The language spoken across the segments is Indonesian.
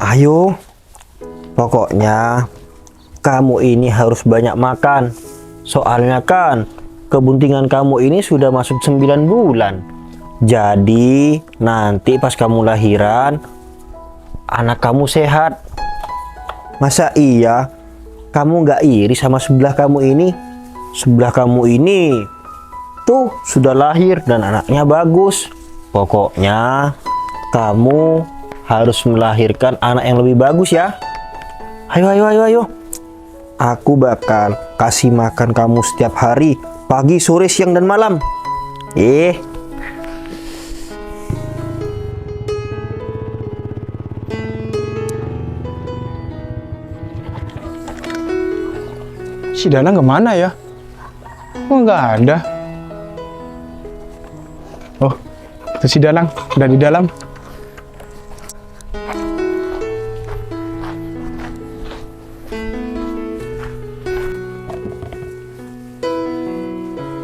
Ayo, pokoknya kamu ini harus banyak makan. Soalnya kan kebuntingan kamu ini sudah masuk 9 bulan. Jadi nanti pas kamu lahiran, anak kamu sehat. Masa iya kamu nggak iri sama sebelah kamu ini? Sebelah kamu ini tuh sudah lahir dan anaknya bagus. Pokoknya kamu harus melahirkan anak yang lebih bagus ya. Ayo. Aku bakal kasih makan kamu setiap hari, pagi, sore, siang, dan malam. Si Danang kemana ya? Kok nggak ada? Oh, itu si Danang udah di dalam.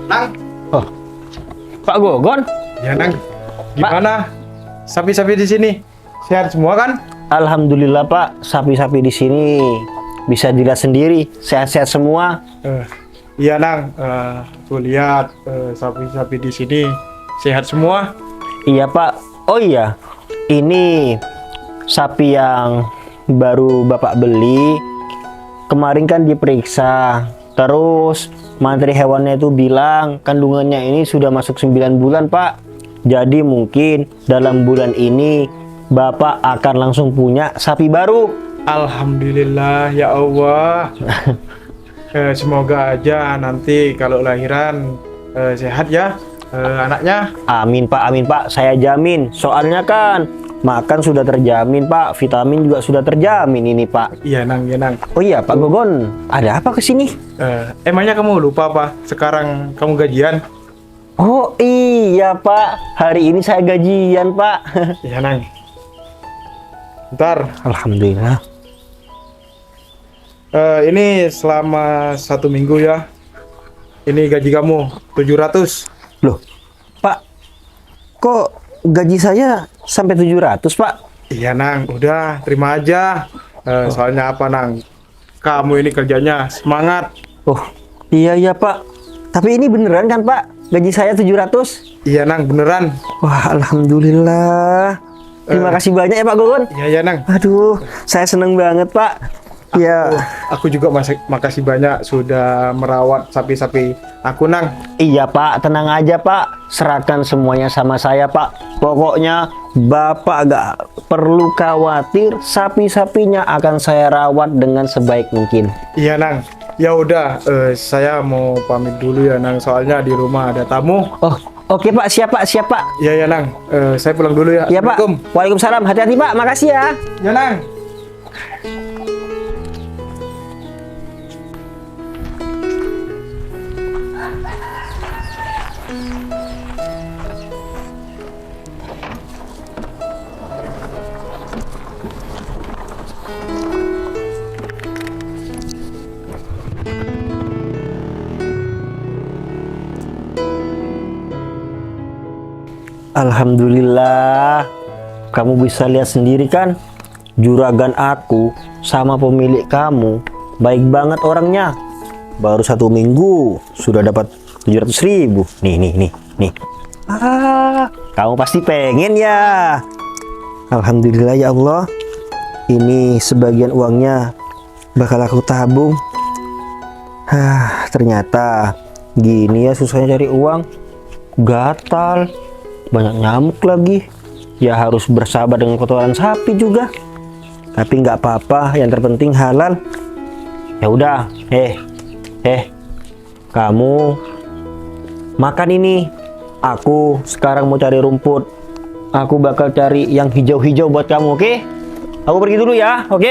Nang, Oh, Pak Gogon? Ya Nang, gimana? Sapi-sapi di sini sehat semua kan? Alhamdulillah Pak, sapi-sapi di sini bisa dilihat sendiri, sehat-sehat semua. Iya Nang, tuh lihat sapi-sapi di sini sehat semua. Iya Pak. Oh iya, ini sapi yang baru Bapak beli. Kemarin kan diperiksa, terus mantri hewannya itu bilang kandungannya ini sudah masuk 9 bulan Pak. Jadi mungkin dalam bulan ini Bapak akan langsung punya sapi baru. Alhamdulillah ya Allah. Semoga aja nanti kalau lahiran sehat ya anaknya. Amin Pak, saya jamin. Soalnya kan makan sudah terjamin Pak, vitamin juga sudah terjamin ini Pak. Iya Nang, ya Nang. Oh iya Pak Gogon, ada apa kesini? Emangnya kamu lupa apa? Sekarang kamu gajian? Oh iya Pak, hari ini saya gajian Pak. Iya Nang. Ntar, Alhamdulillah. ini selama 1 minggu ya. Ini gaji kamu 700. Loh, Pak, kok gaji saya sampai 700 Pak? Iya Nang, udah terima aja. Soalnya apa Nang? Kamu ini kerjanya semangat. Oh iya Pak, tapi ini beneran kan Pak? Gaji saya 700? Iya Nang, beneran. Wah Alhamdulillah. Terima kasih banyak ya Pak Gogon. Iya Nang. Aduh, saya seneng banget Pak. Ya. Aku juga makasih banyak sudah merawat sapi-sapi aku Nang. Iya Pak, tenang aja Pak. Serahkan semuanya sama saya Pak. Pokoknya Bapak gak perlu khawatir, sapi-sapinya akan saya rawat dengan sebaik mungkin. Iya Nang. Ya udah, saya mau pamit dulu ya Nang. Soalnya di rumah ada tamu. Oh, oke Pak, siap Pak. Iya ya Nang. Saya pulang dulu ya. Iya Pak. Waalaikumsalam. Hati-hati Pak. Makasih ya. Ya Nang. Alhamdulillah. Kamu bisa lihat sendiri kan, juragan aku sama pemilik kamu baik banget orangnya. Baru 1 minggu sudah dapat 700.000. Nih. Kamu pasti pengen ya. Alhamdulillah ya Allah. Ini sebagian uangnya bakal aku tabung. Ternyata gini ya susahnya cari uang. Gatal, banyak nyamuk lagi. Ya harus bersabar dengan kotoran sapi juga. Tapi nggak apa-apa, yang terpenting halal. Ya udah, kamu makan ini. Aku sekarang mau cari rumput. Aku bakal cari yang hijau-hijau buat kamu, oke? Aku pergi dulu ya, oke?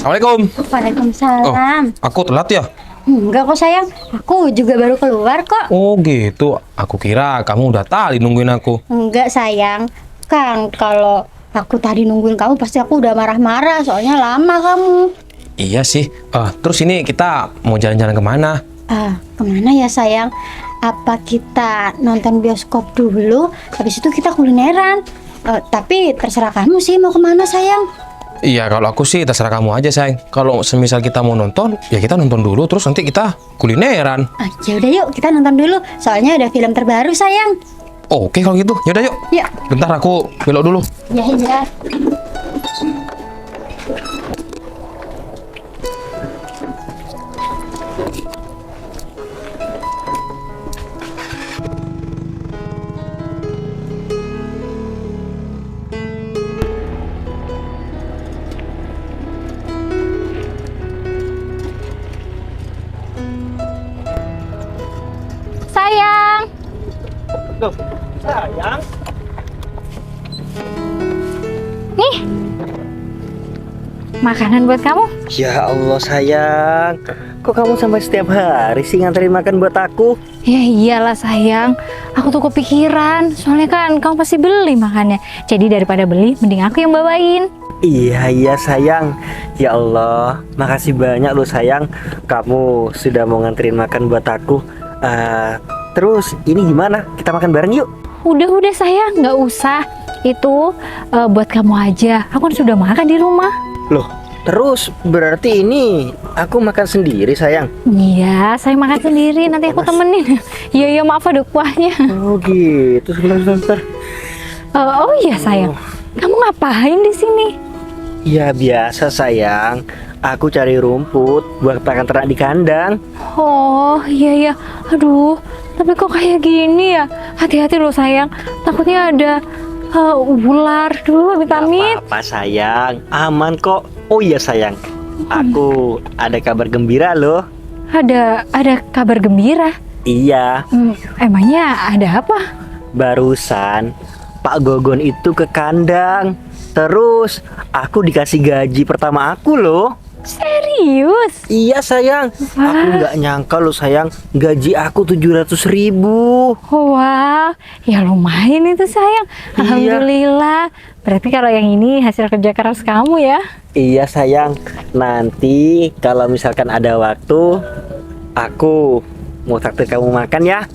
Assalamualaikum. Waalaikumsalam. Aku telat ya? Enggak kok sayang, aku juga baru keluar kok. Oh gitu, aku kira kamu udah tadi nungguin aku. Enggak sayang, kan kalau aku tadi nungguin kamu pasti aku udah marah-marah soalnya lama kamu. Iya sih, terus ini kita mau jalan-jalan kemana? Kemana ya sayang? Apa kita nonton bioskop dulu, habis itu kita kulineran? Tapi terserah kamu sih mau kemana sayang. Iya, kalau aku sih terserah kamu aja sayang. Kalau semisal kita mau nonton, ya kita nonton dulu, terus nanti kita kulineran. Ya udah yuk kita nonton dulu, soalnya ada film terbaru sayang. Oke kalau gitu, yaudah yuk. Yuk. Bentar aku belok dulu. Ya ya. Sayang. Loh, sayang. Nih, makanan buat kamu. Ya Allah sayang, kok kamu sampai setiap hari sih nganterin makan buat aku? Ya iyalah sayang, aku tuh kepikiran. Soalnya kan kamu pasti beli makannya. Jadi daripada beli, mending aku yang bawain. Iya sayang. Ya Allah, makasih banyak loh sayang. Kamu sudah mau nganterin makan buat aku. Terus ini gimana? Kita makan bareng yuk. Udah sayang, nggak usah. Itu buat kamu aja. Aku kan sudah makan di rumah. Loh, terus berarti ini aku makan sendiri sayang. Iya, saya makan sendiri. Nanti aku temenin. Iya maaf ada kuahnya. Oh gitu, sebentar. Oh iya sayang, kamu ngapain di sini? Ya biasa sayang. Aku cari rumput buat pakan ternak di kandang. Oh iya. Aduh, tapi kok kayak gini ya? Hati-hati loh sayang. Takutnya ada ular. Duh, amit-amit. Apa sayang, aman kok. Oh iya sayang, aku ada kabar gembira loh. Ada kabar gembira. Iya, Emangnya ada apa? barusan Pak Gogon itu ke kandang. Terus aku dikasih gaji pertama aku loh. Serius? Iya sayang, aku nggak nyangka loh sayang, gaji aku 700.000. Wah, ya lumayan itu sayang. Iya. Alhamdulillah. Berarti kalau yang ini hasil kerja keras kamu ya? Iya sayang, nanti kalau misalkan ada waktu, aku mau traktir kamu makan ya.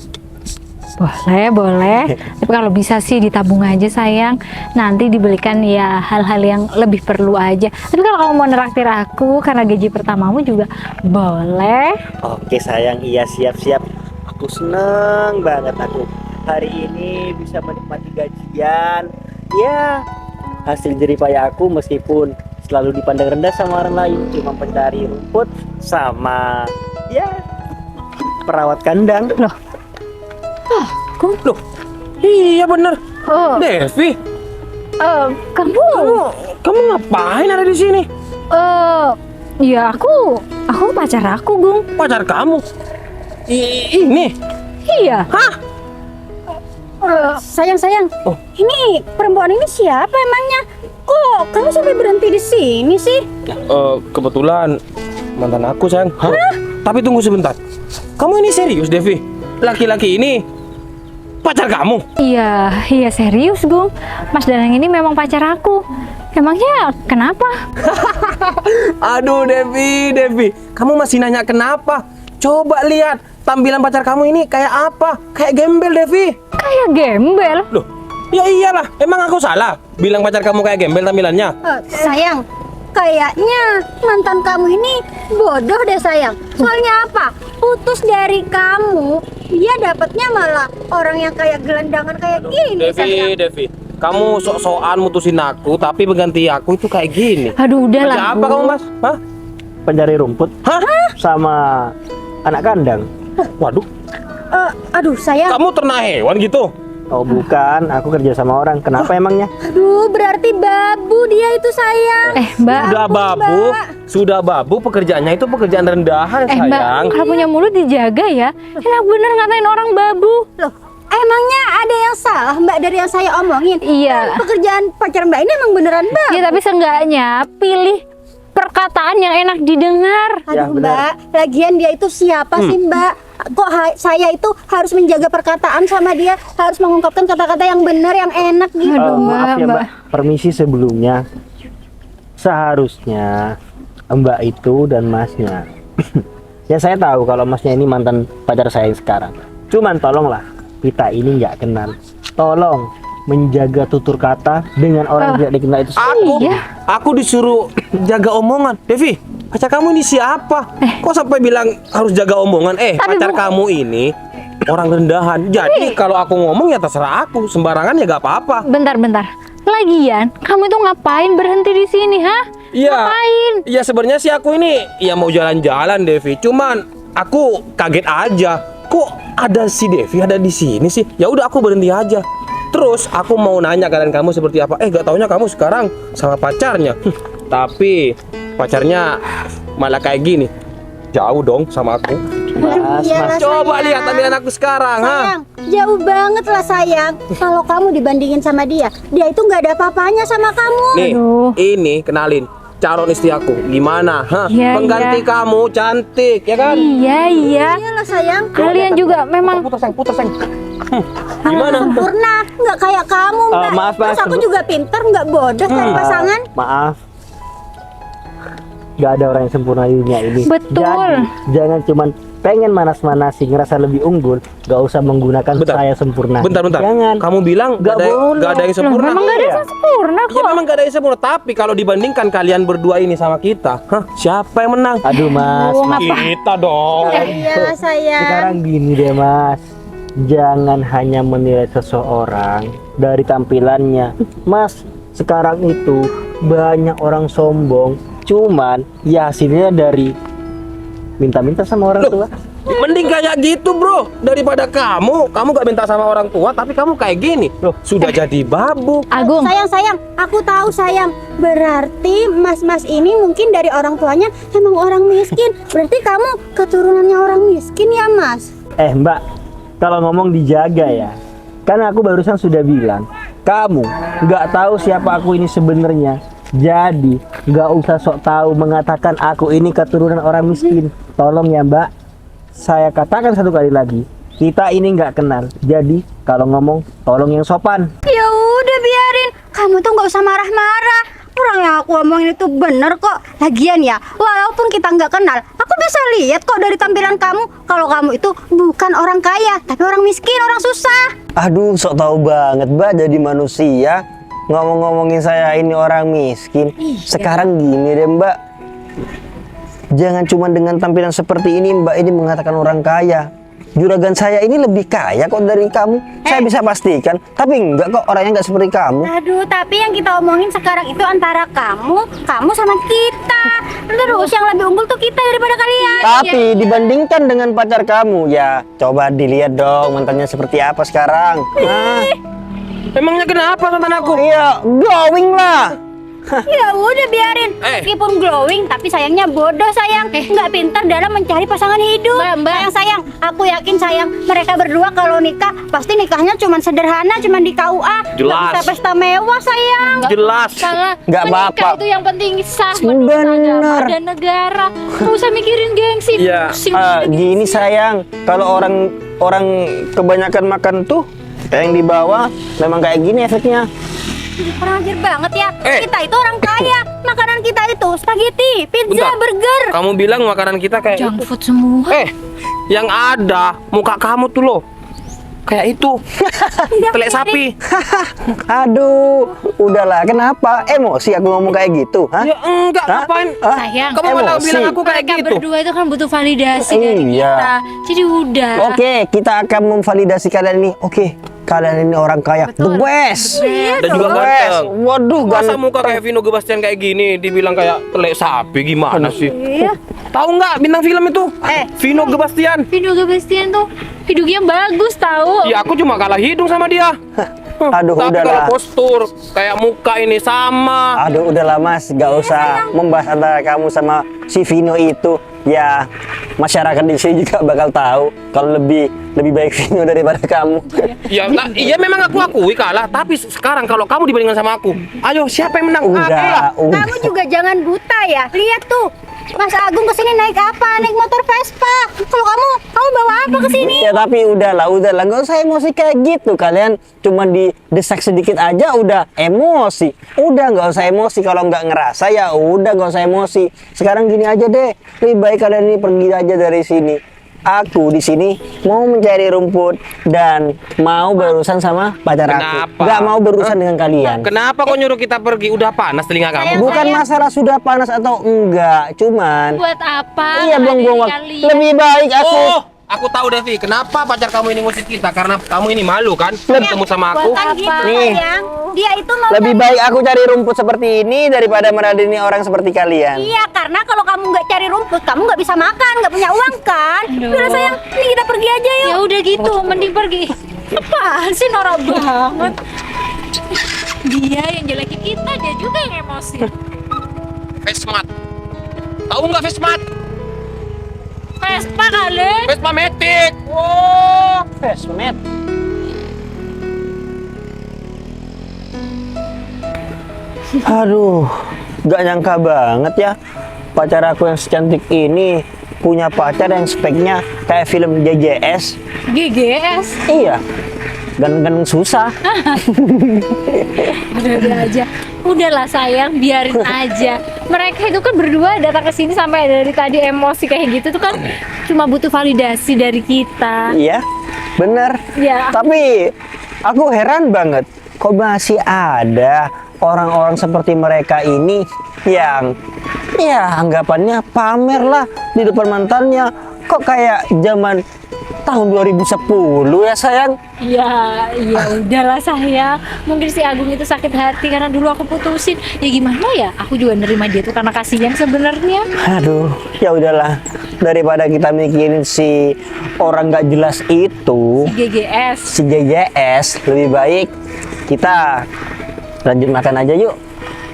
Boleh. Tapi kalau bisa sih ditabung aja sayang. Nanti dibelikan ya hal-hal yang lebih perlu aja. Tapi kalau kamu mau neraktir aku karena gaji pertamamu juga boleh. Oke sayang, iya siap-siap. Aku seneng banget aku hari ini bisa menikmati gajian. Ya, hasil jeripaya aku meskipun selalu dipandang rendah sama orang lain, cuma pencari rumput sama ya perawat kandang. Loh, iya bener. Oh, Devi, kamu kamu ngapain ada di sini? ya aku pacar aku, Gung. Pacar kamu? Ini? Iya. Hah? Sayang. Oh. Ini perempuan ini siapa emangnya? Kok kamu sampai berhenti di sini sih? Kebetulan mantan aku sayang. Hah? Tapi tunggu sebentar. Kamu ini serius, Devi? Laki-laki ini pacar kamu? Iya serius, Gung. Mas Danang ini memang pacar aku. Emangnya kenapa? Aduh, Devi, kamu masih nanya kenapa? Coba lihat tampilan pacar kamu ini kayak apa? Kayak gembel, Devi. Kayak gembel. Loh, ya iyalah. Emang aku salah bilang pacar kamu kayak gembel tampilannya? Sayang, kayaknya mantan kamu ini bodoh deh sayang. Soalnya apa? Putus dari kamu, dia dapatnya malah orang yang kayak gelandangan kayak gini sayang. Devi, kamu sok-sokan mutusin aku, tapi pengganti aku itu kayak gini. Aduh, udah lah. Kerja apa kamu, Mas? Hah? Pencari rumput Hah? sama anak kandang. Waduh, Aduh sayang, kamu ternak hewan gitu? Oh bukan, aku kerja sama orang. Kenapa emangnya? aduh berarti babu dia itu sayang. Mbak. Sudah babu, pekerjaannya itu pekerjaan rendahan, Mbak, sayang. kalau punya mulut dijaga ya. Enak bener ngatain orang babu. Loh, emangnya ada yang salah mbak dari yang saya omongin? Iya. Pekerjaan pacar mbak ini emang beneran babu. Ya tapi seenggaknya pilih perkataan yang enak didengar. Ya, Aduh benar. Mbak, lagian dia itu siapa sih Mbak? Kok saya itu harus menjaga perkataan sama dia, harus mengungkapkan kata-kata yang benar, yang enak gitu. Aduh, Maaf ya Mbak. Mbak, permisi sebelumnya. Seharusnya Mbak itu dan Masnya. Ya saya tahu kalau Masnya ini mantan pacar saya yang sekarang. Cuman tolonglah, kita ini nggak kenal. Tolong menjaga tutur kata dengan orang yang tidak dikenal itu. Iya. Aku disuruh jaga omongan. Devi, pacar kamu ini siapa? Kok sampai bilang harus jaga omongan? Tapi Pacar Bu- kamu ini orang rendahan. Jadi kalau aku ngomong ya terserah aku, sembarangan ya gak apa-apa. Bentar. Lagian, kamu itu ngapain berhenti di sini, hah? Iya. Ngapain? Iya sebenarnya sih aku ini ya mau jalan-jalan Devi. Cuman aku kaget aja. Kok ada si Devi ada di sini sih? Ya udah aku berhenti aja. Terus aku mau nanya keadaan kamu seperti apa. Gak taunya kamu sekarang sama pacarnya. Tapi pacarnya malah kayak gini. Jauh dong sama aku. Mas, Iyalah, Coba sayang. lihat tampilan aku sekarang, ha? Sayang, jauh banget lah sayang. Kalau kamu dibandingin sama dia itu nggak ada apa-apanya sama kamu. Nih, Aduh. ini kenalin calon istri aku. Gimana? Hah? Iya, Pengganti iya. kamu cantik, ya kan? Iya. Iyalah sayang. Kalian juga memang Putus, sayang. Gimana? Sempurna, nggak kayak kamu Mbak. maaf, Mas. Terus aku juga pinter, nggak bodoh cari pasangan. Maaf, nggak ada orang yang sempurna di dunia ini. Betul. Jadi, jangan cuman pengen manas-manasi ngerasa lebih unggul, nggak usah menggunakan Bentar. saya sempurna. Bentar. Jangan. Kamu bilang Nggak gak boleh. ada yang Loh, sempurna. memang gak ada Iya. yang sempurna Ya kok. memang gak ada yang sempurna. Tapi kalau dibandingkan kalian berdua ini sama kita, siapa yang menang? Aduh Mas, Oh, Mas. ngapa? Kita dong. Iyalah sayang. Sekarang gini deh Mas, jangan hanya menilai seseorang dari tampilannya. Mas, sekarang itu banyak orang sombong, cuman ya hasilnya dari minta-minta sama orang tua. Mending kayak gitu bro, daripada kamu gak minta sama orang tua tapi kamu kayak gini. Loh. Sudah jadi babu. Agung, Sayang, aku tahu sayang. Berarti mas-mas ini mungkin dari orang tuanya emang orang miskin. Berarti kamu keturunannya orang miskin ya mas? Mbak, kalau ngomong dijaga ya. Karena aku barusan sudah bilang, kamu nggak tahu siapa aku ini sebenarnya. Jadi nggak usah sok tahu mengatakan aku ini keturunan orang miskin. Tolong ya Mbak, saya katakan satu kali lagi, kita ini nggak kenal. Jadi kalau ngomong, tolong yang sopan. Ya udah biarin. Kamu tuh nggak usah marah-marah. Orang yang aku omongin itu bener kok. Lagian ya, walaupun kita nggak kenal, aku bisa lihat kok dari tampilan kamu kalau kamu itu bukan orang kaya, tapi orang miskin, orang susah. Aduh, sok tahu banget Mbak jadi manusia. Ngomong-ngomongin saya ini orang miskin. Sekarang gini deh Mbak, jangan cuma dengan tampilan seperti ini Mbak ini mengatakan orang kaya. Juragan saya ini lebih kaya kok dari kamu. Saya bisa pastikan. Tapi enggak kok, orangnya enggak seperti kamu. Aduh, tapi yang kita omongin sekarang itu antara kamu sama kita. Terus yang lebih unggul tuh kita daripada kalian. Tapi dibandingkan dengan pacar kamu, ya coba dilihat dong mantannya seperti apa sekarang. Nah, Emangnya kenapa mantan aku? iya, glowing lah. Ya udah biarin. Meskipun glowing, tapi sayangnya bodoh sayang. Nggak pintar dalam mencari pasangan hidup. Sayang, aku yakin sayang mereka berdua kalau nikah pasti nikahnya cuma sederhana, cuma di KUA. Nggak Jelas. bisa pesta mewah sayang. Jelas. salah. Nggak Menikah apa-apa. itu yang penting sah menurut Bener. agama dan negara. Nggak usah mikirin gengsi. Iya. Pusing. Gini sayang, kalau orang kebanyakan makan tuh yang di bawah memang kayak gini efeknya. Kurang ajar banget ya. Eh. Kita itu orang kaya. Makanan kita itu spaghetti, pizza, Bentar. burger. Kamu bilang makanan kita kayak Junk itu. food semua. Yang ada muka kamu tuh loh. Kayak itu. Telek sapi. Aduh, udahlah. Kenapa? Emosi aku ngomong kayak gitu, hah? Ya enggak, Hah? ngapain? Hah? Sayang, Kamu malah Emosi. bilang aku kayak mereka gitu. berdua itu kan butuh validasi dari Iya. kita. Jadi udah. Oke, kita akan memvalidasi kalian ini. Oke, kalian ini orang kaya. The best. Dan juga The best. ganteng. Waduh, Masa ganteng. muka kayak Vino Gebastian kayak gini dibilang kayak telek sapi gimana sih? Iya. Tahu nggak bintang film itu? Vino Gebastian. Video Gebastian tuh hidungnya bagus tahu. Ya aku cuma kalah hidung sama dia. Aduh, Tapi kalau udahlah. postur kayak muka ini sama. Aduh, udahlah Mas, gak usah membahas antara kamu sama si Vino itu. ya masyarakat di sini juga bakal tahu kalau lebih baik Vino daripada kamu. Ya, iya memang aku akui kalah, tapi sekarang kalau kamu dibandingkan sama aku, ayo siapa yang menang? Aku lah. Udah. Kamu juga jangan buta ya. Lihat tuh, Mas Agung kesini naik apa? Naik motor Vespa. Kalau kamu bawa apa kesini? Ya tapi udahlah, nggak usah emosi kayak gitu. Kalian cuma didesak sedikit aja udah emosi. Udah nggak usah emosi, kalau nggak ngerasa ya udah nggak usah emosi. Sekarang gini aja deh, lebih baik kalian ini pergi aja dari sini. Aku di sini mau mencari rumput dan mau berurusan sama pacar aku. Kenapa? Nggak mau berurusan dengan kalian. Kenapa kok nyuruh kita pergi? Udah panas telinga kamu. Bukan masalah sudah panas atau enggak, cuman Buat apa? iya buang-buang waktu. Kalian. Lebih baik Aku tahu Devi, kenapa pacar kamu ini ngusir kita? Karena kamu ini malu kan ketemu sama aku. Bukan gitu Nih. sayang. Dia itu mau lebih baik aku cari rumput seperti ini daripada meladeni orang seperti kalian. Iya, karena kalau kamu nggak cari rumput, kamu nggak bisa makan, nggak punya uang kan? Udah sayang, ini kita pergi aja yuk. Ya udah gitu, mending pergi. Apaan sih norak banget? Dia yang jelekin kita, dia juga yang emosi. Vesmat. Tahu nggak Vesmat? Vespa kali. Vespa Matic. Oh, Vesmet. Aduh, gak nyangka banget ya pacar aku yang secantik ini punya pacar yang speknya kayak film JJS. GGS. Iya, ganteng susah. Udah aja. Udahlah sayang, biarin aja. Mereka itu kan berdua datang ke sini sampai dari tadi emosi kayak gitu tuh kan cuma butuh validasi dari kita. Iya, bener. Ya. Tapi aku heran banget, kok masih ada orang-orang seperti mereka ini yang ya anggapannya pamer lah di depan mantannya. Kok kayak zaman tahun 2010 ya sayang? Ya udahlah sayang. Mungkin si Agung itu sakit hati karena dulu aku putusin. Ya gimana ya? Aku juga nerima dia tuh karena kasihan sebenarnya. Aduh, ya udahlah. Daripada kita mikirin si orang gak jelas itu, GGS. si JJS, lebih baik kita lanjut makan aja yuk.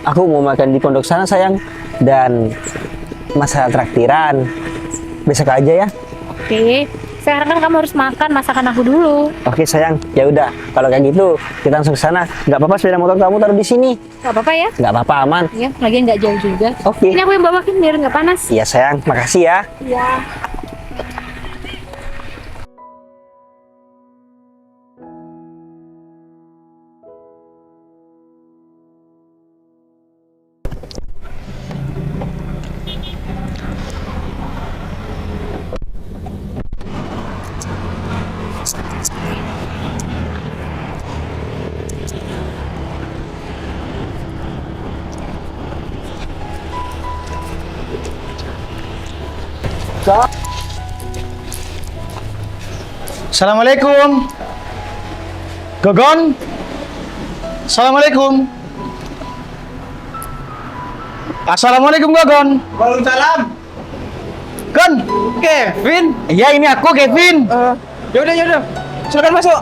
Aku mau makan di pondok sana sayang. Dan masalah traktiran besok aja ya. Oke. Sekarang kan kamu harus makan masakan aku dulu. Oke sayang, ya udah. Kalau kayak gitu kita langsung ke sana. Nggak apa-apa sepeda motor kamu taruh di sini. Gak apa-apa ya? Nggak apa-apa, aman. Ya, lagian nggak jauh juga. Oke. Ini aku yang bawain biar nggak panas. Iya sayang, makasih ya. Iya. Assalamualaikum. Gogon. Assalamualaikum. Assalamualaikum Gogon. Waalaikumsalam. Gon. Kevin. Iya ini aku Kevin. Yaudah. Silakan masuk.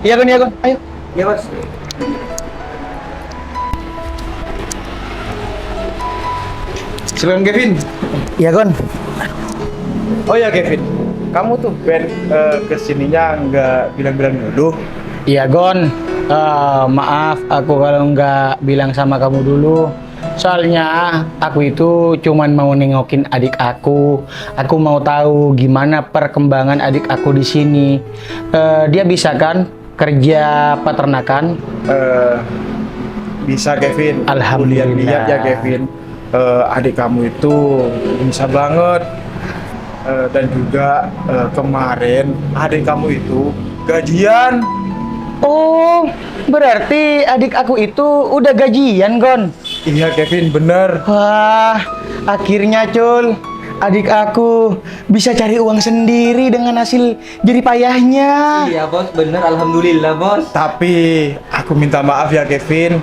Iya Gon, iya Gon. Ayo. Ya, Mas. Silakan Kevin. Iya Gon. Oh ya Kevin, kamu tuh kesininya nggak bilang-bilang dulu. Iya Gon. Maaf aku kalau nggak bilang sama kamu dulu. Soalnya aku itu cuman mau nengokin adik aku. Aku mau tahu gimana perkembangan adik aku di sini. Dia bisa kan kerja peternakan? Bisa Kevin. Alhamdulillah. Lihat ya Kevin, adik kamu itu bisa banget. Dan juga kemarin adik kamu itu gajian. Oh, berarti adik aku itu udah gajian, Gon? Iya Kevin, bener. Wah, akhirnya Cul, adik aku bisa cari uang sendiri dengan hasil jerih payahnya. Iya bos, bener, alhamdulillah bos. Tapi aku minta maaf ya Kevin,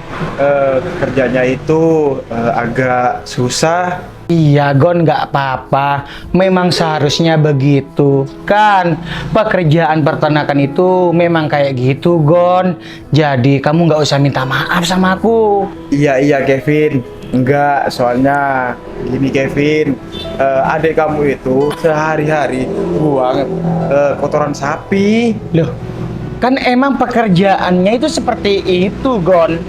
kerjanya itu agak susah. Iya Gon, nggak apa-apa. Memang seharusnya begitu. Kan pekerjaan peternakan itu memang kayak gitu Gon. Jadi kamu nggak usah minta maaf sama aku. Iya Kevin, Enggak, soalnya gini Kevin, adik kamu itu sehari-hari buang kotoran sapi. Loh, kan emang pekerjaannya itu seperti itu, Gon.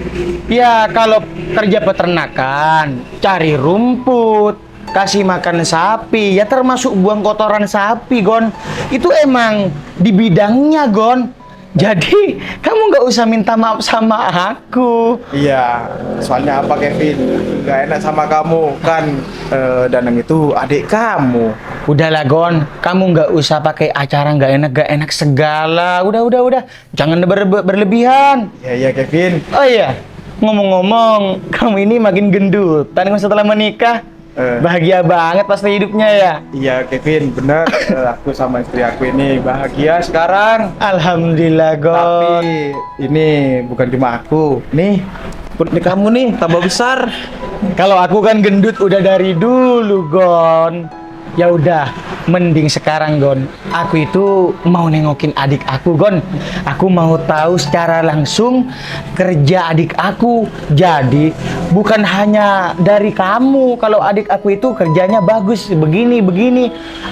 Ya, kalau kerja peternakan, cari rumput, kasih makan sapi, ya termasuk buang kotoran sapi, Gon. Itu emang di bidangnya, Gon. Jadi, kamu nggak usah minta maaf sama aku. Iya, soalnya apa Kevin? Gak enak sama kamu kan, Danang itu adik kamu. Udahlah, Gon. Kamu nggak usah pakai acara nggak enak segala. Udah. Jangan berlebihan. Iya Kevin. Oh iya, ngomong-ngomong, kamu ini makin gendutan setelah menikah. Bahagia banget pasti hidupnya ya. Iya Kevin, bener. Aku sama istri aku ini bahagia sekarang. Alhamdulillah, Gon. Tapi ini bukan cuma aku. Nih, perut kamu nih tambah besar. Kalau aku kan gendut udah dari dulu, Gon. Ya udah, mending sekarang, Gon. Aku itu mau nengokin adik aku, Gon. Aku mau tahu secara langsung kerja adik aku. Jadi, bukan hanya dari kamu. Kalau adik aku itu kerjanya bagus, begini.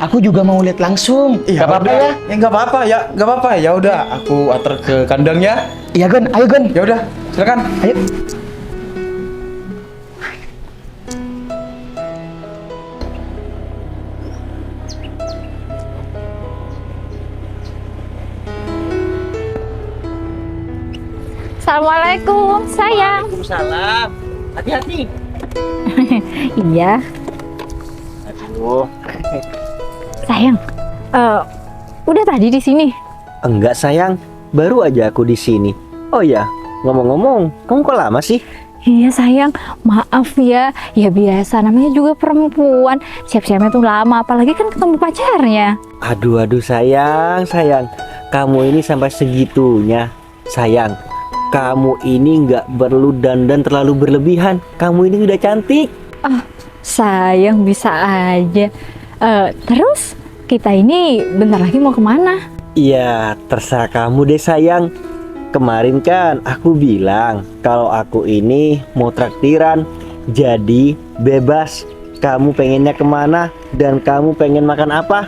Aku juga mau lihat langsung. Iya, Gak apa-apa udah. ya? Nggak apa-apa ya, nggak apa-apa. Ya udah, aku antar ke kandangnya. Iya, Gon. Ayo, Gon. Ya udah, silakan. Ayo. Assalamualaikum, sayang. Waalaikumsalam. Hati-hati. Iya, Aduh, sayang. Udah tadi di sini. enggak sayang, baru aja aku di sini. Oh ya, ngomong-ngomong, kamu kok lama sih? Iya sayang, maaf ya. Ya biasa, namanya juga perempuan. Siap-siapnya tuh lama, apalagi kan ketemu pacarnya. Aduh sayang. Kamu ini sampai segitunya. Sayang, kamu ini nggak perlu dandan terlalu berlebihan. Kamu ini udah cantik. Sayang, bisa aja. Terus kita ini bentar lagi mau kemana? Iya, terserah kamu deh sayang. Kemarin kan aku bilang kalau aku ini mau traktiran. Jadi bebas. Kamu pengennya kemana dan kamu pengen makan apa?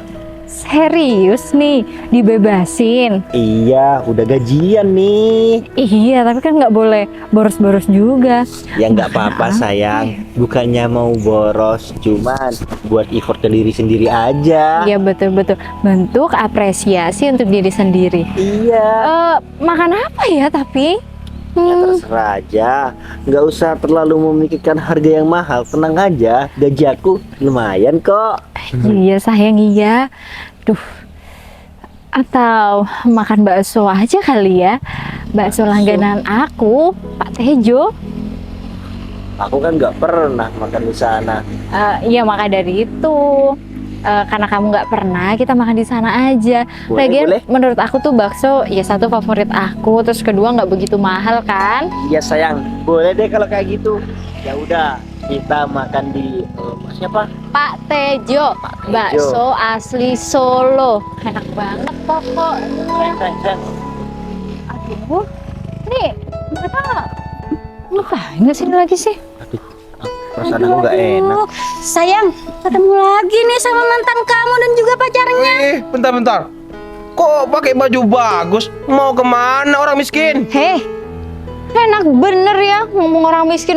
Serius nih, dibebasin? Iya, udah gajian nih. Iya, tapi kan nggak boleh boros-boros juga. Ya nggak apa-apa sayang. Bukannya mau boros, cuman buat effort ke diri sendiri aja. Iya betul-betul, bentuk apresiasi untuk diri sendiri. Iya. Makan apa ya tapi? Ya terserah aja. Nggak usah terlalu memikirkan harga yang mahal. Tenang aja, gaji aku lumayan kok. Iya sayang, iya. Duh, atau makan bakso aja kali ya. Bakso langganan aku, Pak Tejo. Aku kan nggak pernah makan di sana. Iya maka dari itu, karena kamu nggak pernah, kita makan di sana aja. Boleh, Lagian boleh. menurut aku tuh bakso ya satu favorit aku, terus kedua nggak begitu mahal kan. Iya sayang, boleh deh kalau kayak gitu. Ya udah, kita makan di masnya apa? Pak Tejo, bakso asli Solo, enak banget pokoknya. Aduh, nih mereka ngapain nggak sini lagi sih? Perasaan aku nggak enak. Aduh, sayang, ketemu lagi nih sama mantan kamu dan juga pacarnya. Bentar. Kok pakai baju bagus? Mau kemana orang miskin? Hei, enak bener ya ngomong orang miskin.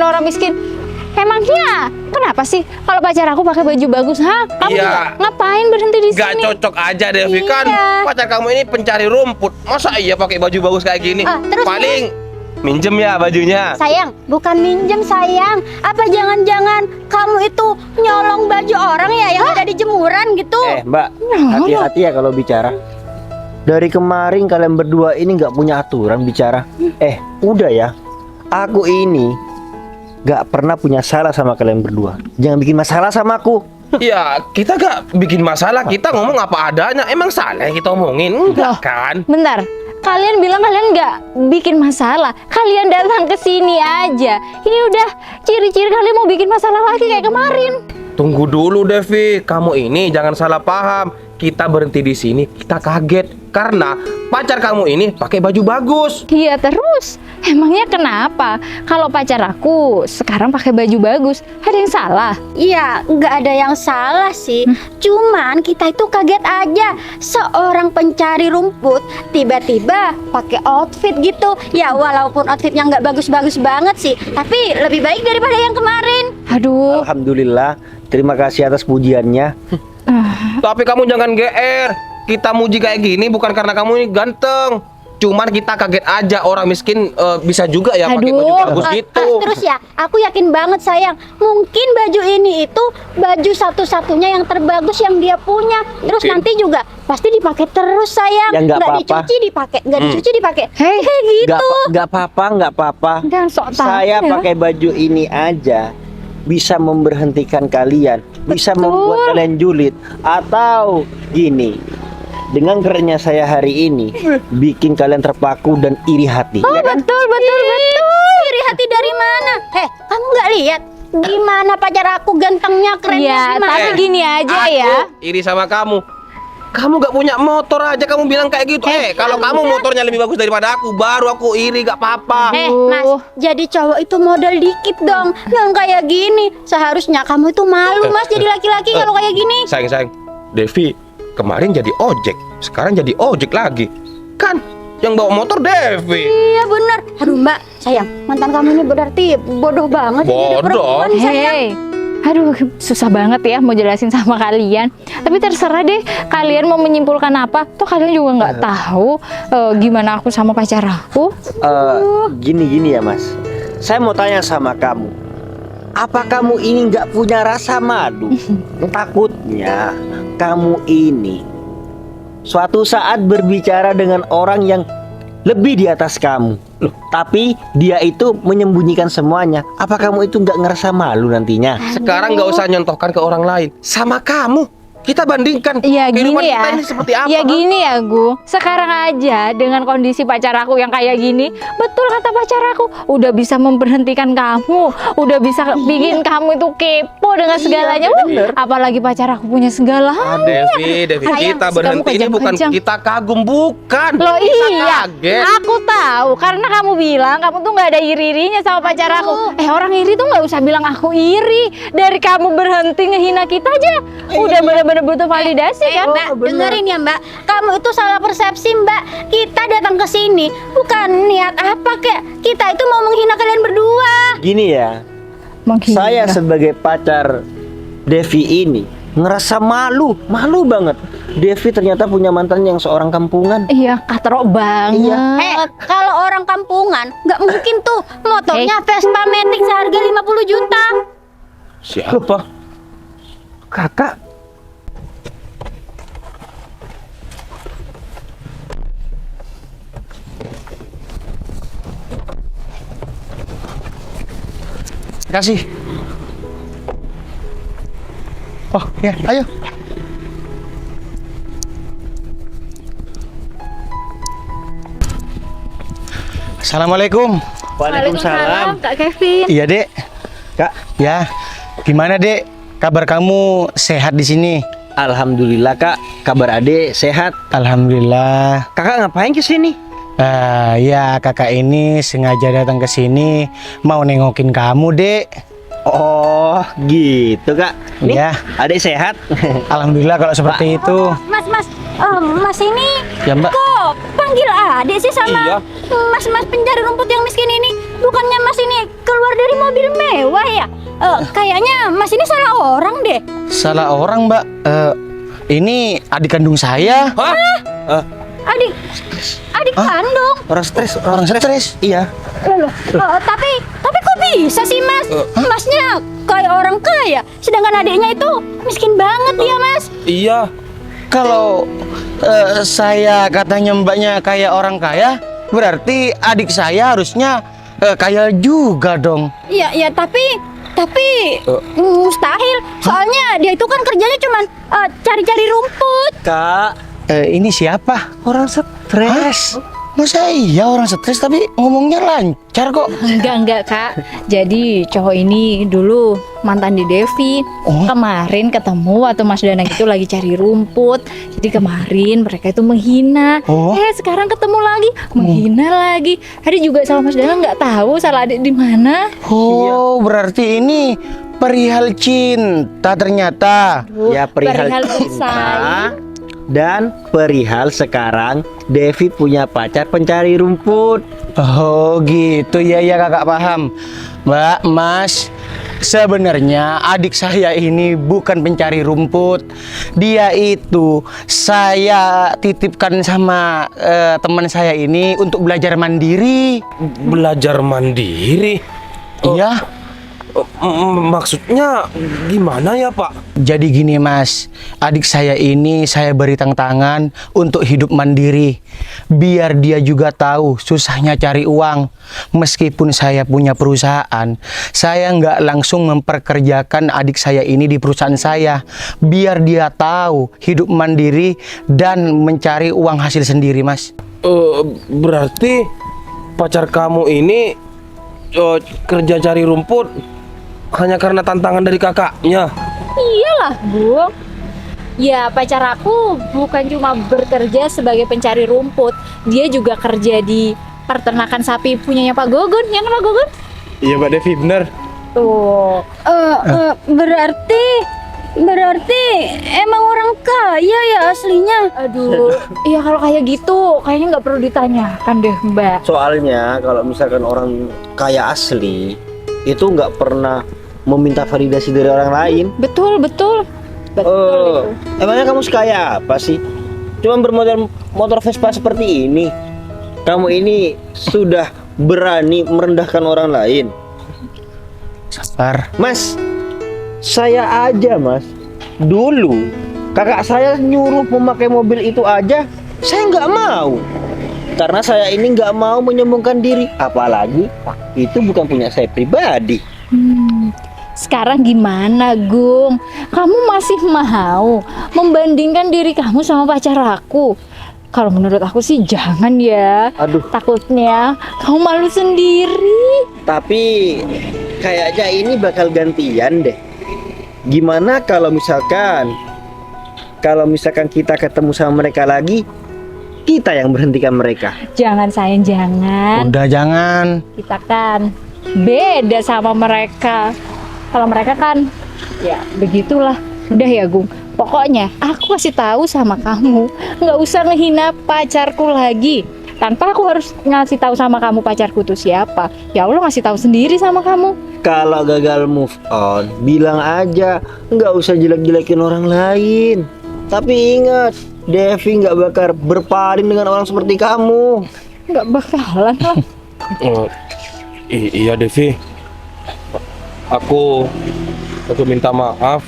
Emangnya kenapa sih kalau pacar aku pakai baju bagus? Kamu Iya. juga ngapain berhenti di Gak sini? cocok aja Devi kan. Iya. Pacar kamu ini pencari rumput. Masa iya pakai baju bagus kayak gini? Terus, Paling minjem ya bajunya. Sayang, bukan minjem sayang. Apa jangan-jangan kamu itu nyolong baju orang ya yang ada di jemuran gitu? Mbak, hati-hati ya kalau bicara. Dari kemarin kalian berdua ini nggak punya aturan bicara. Udah ya. Aku ini nggak pernah punya salah sama kalian berdua. Jangan bikin masalah sama aku. Ya kita gak bikin masalah. Kita ngomong apa adanya. Emang salah kita omongin? Enggak kan? Bentar, kalian bilang kalian nggak bikin masalah. Kalian datang ke sini aja. Ini udah ciri-ciri kalian mau bikin masalah lagi kayak kemarin. Tunggu dulu Devi. Kamu ini jangan salah paham. kita berhenti di sini, kita kaget karena pacar kamu ini pakai baju bagus. Iya, terus emangnya kenapa kalau pacar aku sekarang pakai baju bagus? Ada yang salah? Iya, nggak ada yang salah sih. Cuman kita itu kaget aja. Seorang pencari rumput tiba-tiba pakai outfit gitu. Ya walaupun outfitnya nggak bagus-bagus banget sih, tapi lebih baik daripada yang kemarin. Aduh. Alhamdulillah, terima kasih atas pujiannya. Tapi kamu jangan GR. Kita muji kayak gini bukan karena kamu ini ganteng. Cuman kita kaget aja, orang miskin bisa juga ya pakai baju Aduh. bagus gitu. Terus ya, aku yakin banget sayang, mungkin baju ini itu baju satu-satunya yang terbagus yang dia punya. Terus Mungkin. nanti juga pasti dipakai terus sayang. Ya, nggak apa-apa. dicuci dipakai, nggak dicuci dipakai. Hei, Kayak gitu. Nggak apa-apa, nggak apa-apa. Jangan sok tahu Saya ya. pakai baju ini aja bisa memberhentikan kalian, bisa membuat kalian julid, atau gini, dengan kerennya saya hari ini bikin kalian terpaku dan iri hati. Oh, Ya kan? betul. Iri hati dari mana? Kamu nggak lihat gimana pacar aku gantengnya, kerennya Iya, gimana? tapi gini aja Aku ya. iri sama kamu. Kamu gak punya motor aja kamu bilang kayak gitu. Kalau kamu motornya lebih bagus daripada aku, baru aku iri, gak apa-apa. Mas, jadi cowok itu modal dikit dong. Yang kayak gini, seharusnya kamu itu malu, Mas, jadi laki-laki kalau kayak gini. Sayang, Devi kemarin jadi ojek, sekarang jadi ojek lagi. Kan yang bawa motor Devi. Iya bener. Aduh Mbak, sayang, mantan kamu ini berarti bodoh banget ya jadi Bodoh. perempuan, sayang. Hei, aduh susah banget ya mau jelasin sama kalian. Tapi terserah deh, kalian mau menyimpulkan apa? Toh kalian juga nggak tahu gimana aku sama pacar aku. Gini ya Mas, saya mau tanya sama kamu, apa kamu ini nggak punya rasa malu? Takutnya kamu ini suatu saat berbicara dengan orang yang lebih di atas kamu, tapi dia itu menyembunyikan semuanya. Apa kamu itu nggak ngerasa malu nantinya? Sekarang gak usah nyontohkan ke orang lain. Sama kamu, kita bandingkan Ya kehidupan gini kita ya. ini seperti apa. Ya gini ya, Gu. Sekarang aja dengan kondisi pacar aku yang kayak gini, betul kata pacar aku, udah bisa memberhentikan kamu, udah bisa bikin kamu itu kepo dengan segalanya. Apalagi pacar aku punya segala. Devi, Sayang, kita kamu berhenti ini bukan kejang-kejang. kita kagum, bukan. Loh Kita iya, kaget. aku tahu karena kamu bilang kamu tuh nggak ada iri-irinya sama pacar aku. Orang iri tuh nggak usah bilang aku iri. Dari kamu berhenti ngehina kita aja, udah bener-bener butuh validasi kan? Mbak, dengerin ya Mbak, kamu itu salah persepsi Mbak. Kita datang ke sini bukan niat apa kek. Kita itu mau menghina kalian berdua. Gini ya, Menghina. saya sebagai pacar Devi ini ngerasa malu banget. Devi ternyata punya mantan yang seorang kampungan. Iya, katrok banget. Kalau orang kampungan nggak mungkin tuh motornya Vespa Matic seharga 50 juta. Siapa? Kakak, Kasih. Oh ya, ayo. Assalamualaikum. Waalaikumsalam. Kak Kevin. Iya dek. Kak, Ya, gimana dek? Kabar kamu sehat di sini? alhamdulillah Kak, kabar Ade sehat. Alhamdulillah. Kakak ngapain ke sini? Ya kakak ini sengaja datang ke sini mau nengokin kamu dek. Oh, gitu Kak. Nih, Iya. Ade sehat. Alhamdulillah kalau seperti itu. Mas ini Ya mbak. kok panggil adik sih sama Iya. mas pencari rumput yang miskin ini? Bukannya mas ini keluar dari mobil mewah ya? Kayaknya mas ini salah orang deh. Salah orang mbak. Ini adik kandung saya. Adik kandung. Orang stres, Orang stres. Iya. Loh, tapi kok bisa sih mas? Masnya kayak orang kaya, sedangkan adiknya itu miskin banget ya mas. Iya. Kalau saya katanya mbaknya kayak orang kaya, berarti adik saya harusnya kaya juga dong. Iya tapi mustahil. Soalnya dia itu kan kerjanya cuman cari-cari rumput. Kak, Ini siapa? orang stres. Masa iya orang stres tapi ngomongnya lancar kok. Enggak Kak. Jadi cowok ini dulu mantan di Devi. Kemarin ketemu waktu Mas Danang itu lagi cari rumput. Jadi kemarin mereka itu menghina. Sekarang ketemu lagi, menghina lagi. Tadi juga sama Mas Danang nggak tahu salah adik di mana. Oh, berarti ini perihal cinta ternyata. Ya perihal Perihal cinta bersaing. dan perihal sekarang Devi punya pacar pencari rumput. Oh gitu ya kakak paham. Mbak, Mas, sebenarnya adik saya ini bukan pencari rumput. Dia itu saya titipkan sama teman saya ini untuk belajar mandiri. Belajar mandiri? Iya. Maksudnya gimana ya Pak? Jadi gini Mas, adik saya ini saya beri tantangan untuk hidup mandiri. Biar dia juga tahu susahnya cari uang. Meskipun saya punya perusahaan, saya nggak langsung memperkerjakan adik saya ini di perusahaan saya. Biar dia tahu hidup mandiri dan mencari uang hasil sendiri Mas. Berarti pacar kamu ini kerja cari rumput hanya karena tantangan dari kakaknya? Iyalah, Bung. Ya, pacar aku bukan cuma bekerja sebagai pencari rumput. Dia juga kerja di peternakan sapi punyanya Pak Gogon. Yang Pak Gogon? Iya Mbak Devi, bener. Tuh. Berarti emang orang kaya ya aslinya. Aduh, iya kalau kayak gitu kayaknya nggak perlu ditanyakan deh Mbak. Soalnya kalau misalkan orang kaya asli itu nggak pernah meminta validasi dari orang lain. Betul itu. Emangnya kamu sekaya apa sih? Cuma bermodal motor Vespa seperti ini. Kamu ini sudah berani merendahkan orang lain. Sabar. Mas, saya aja mas, dulu kakak saya nyuruh memakai mobil itu aja, saya nggak mau. Karena saya ini nggak mau menyombongkan diri. Apalagi itu bukan punya saya pribadi. Sekarang gimana, Gung? Kamu masih mau membandingkan diri kamu sama pacar aku? Kalau menurut aku sih jangan ya. Aduh. Takutnya kamu malu sendiri. Tapi kayaknya ini bakal gantian deh. Gimana kalau misalkan kita ketemu sama mereka lagi, kita yang berhentikan mereka? Jangan sayang, jangan. Udah jangan. Kita kan beda sama mereka. Kalau mereka kan ya begitulah. Udah ya Gung, pokoknya aku kasih tahu sama kamu, nggak usah ngehina pacarku lagi. Tanpa aku harus ngasih tahu sama kamu pacarku tuh siapa. Ya Allah, ngasih tahu sendiri sama kamu. Kalau gagal move on, bilang aja, nggak usah jelek-jelekin orang lain. Tapi ingat, Devi nggak bakal berpaling dengan orang seperti kamu. Nggak bakalan lah. Iya Devi, aku minta maaf.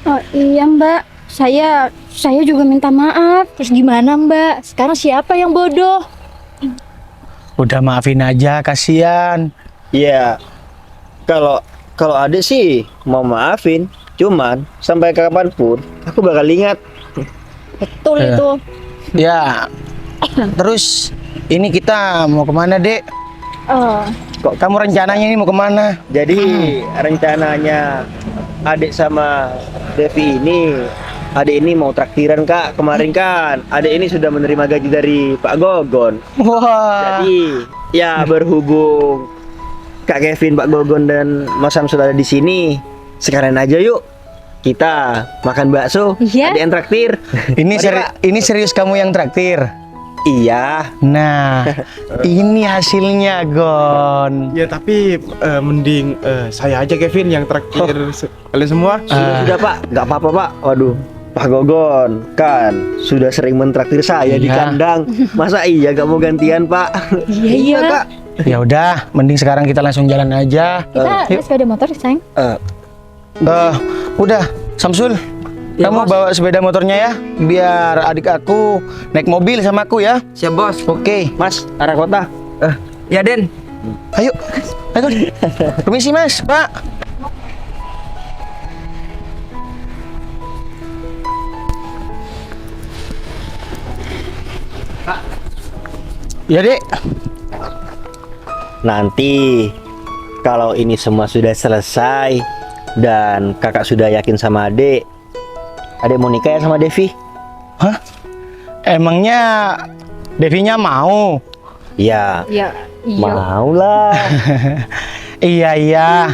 Oh iya Mbak, saya juga minta maaf. Terus gimana Mbak? Sekarang siapa yang bodoh? Udah maafin aja, kasihan. Iya, kalau adik sih mau maafin, cuman sampai kapanpun aku bakal ingat. Betul Ya. itu. Ya. Terus ini kita mau kemana, Dek? Kok kamu rencananya ini mau kemana? Jadi rencananya adik sama Devi ini mau traktiran Kak. Kemarin kan adik ini sudah menerima gaji dari Pak Gogon. Wah. Jadi ya berhubung Kak Kevin, Pak Gogon dan Mas Samsul ada di sini, sekalian aja yuk kita makan bakso. Iya. Adik yang traktir. Ini serius kamu yang traktir? Iya. Nah, ini hasilnya, Gon. Ya tapi mending saya aja Kevin yang traktir kalian semua. Sudah Pak, nggak apa-apa Pak. Waduh, Pak Gogon kan sudah sering mentraktir saya di Iya. kandang. Masa iya gak mau gantian Pak? Iya. Kak. Ya udah, mending sekarang kita langsung jalan aja. Kita naik sepeda motor sayang. Udah, Samsul. Ya, Kamu Bos. bawa sepeda motornya ya, biar adik aku naik mobil sama aku ya. Siap bos. Oke, Mas, arah kota. Ya Den. ayo. Ayo. Permisi Mas, Pak. Ya, Dek. Nanti kalau ini semua sudah selesai dan kakak sudah yakin sama adek mau nikah ya sama Devi? Hah? Emangnya Devinya mau? Ya, Ya, iya. mau lah. Iya.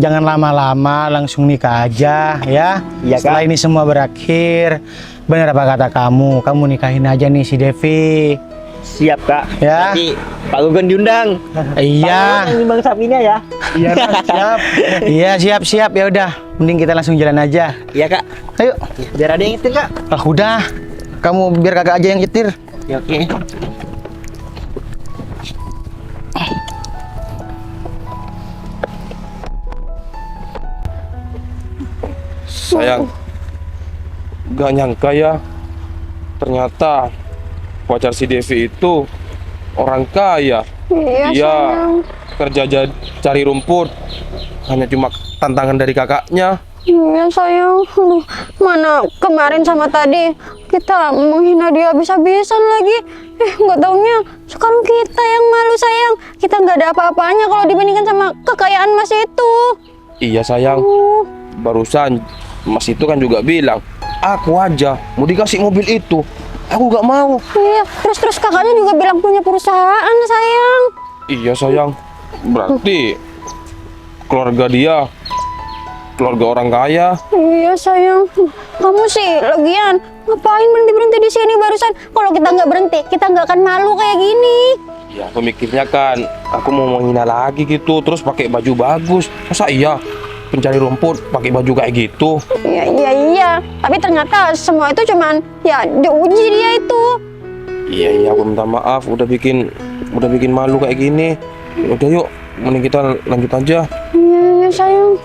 Jangan lama-lama, langsung nikah aja ya. Iya, Kak. Setelah ini semua berakhir, benar apa kata kamu nikahin aja nih si Devi. Siap kak. Ya. Nanti Pak Gugun diundang. Iya. Pak Gugun bang sapinya ya. Iya, siap. Iya siap. Ya udah, mending kita langsung jalan aja. Iya kak. Ayo. Biar ada yang nyetir kak. Ah udah, kamu biar kakak aja yang nyetir. Ya, oke. Sayang, gak nyangka ya, ternyata pacar si Devi itu orang kaya. Iya, Dia sayang. kerja cari rumput, hanya cuma tantangan dari kakaknya. Iya sayang, aduh, mana kemarin sama tadi kita menghina dia habis-habisan lagi. Nggak taunya sekarang kita yang malu sayang. Kita nggak ada apa-apanya kalau dibandingkan sama kekayaan Mas itu. Iya sayang, barusan Mas itu kan juga bilang, aku aja mau dikasih mobil itu, aku gak mau. Iya, terus kakaknya juga bilang punya perusahaan sayang. Iya sayang, berarti keluarga dia keluarga orang kaya. Iya sayang, kamu sih lagian ngapain berhenti di sini barusan? Kalau kita nggak berhenti, kita nggak akan malu kayak gini. Ya pemikirnya kan aku mau menghina lagi gitu, terus pakai baju bagus. Masa iya pencari rumput pakai baju kayak gitu? Iya. Tapi ternyata semua itu cuman ya diuji dia itu. Iya aku minta maaf udah bikin malu kayak gini. Udah yuk, mending kita lanjut aja. Iya sayang.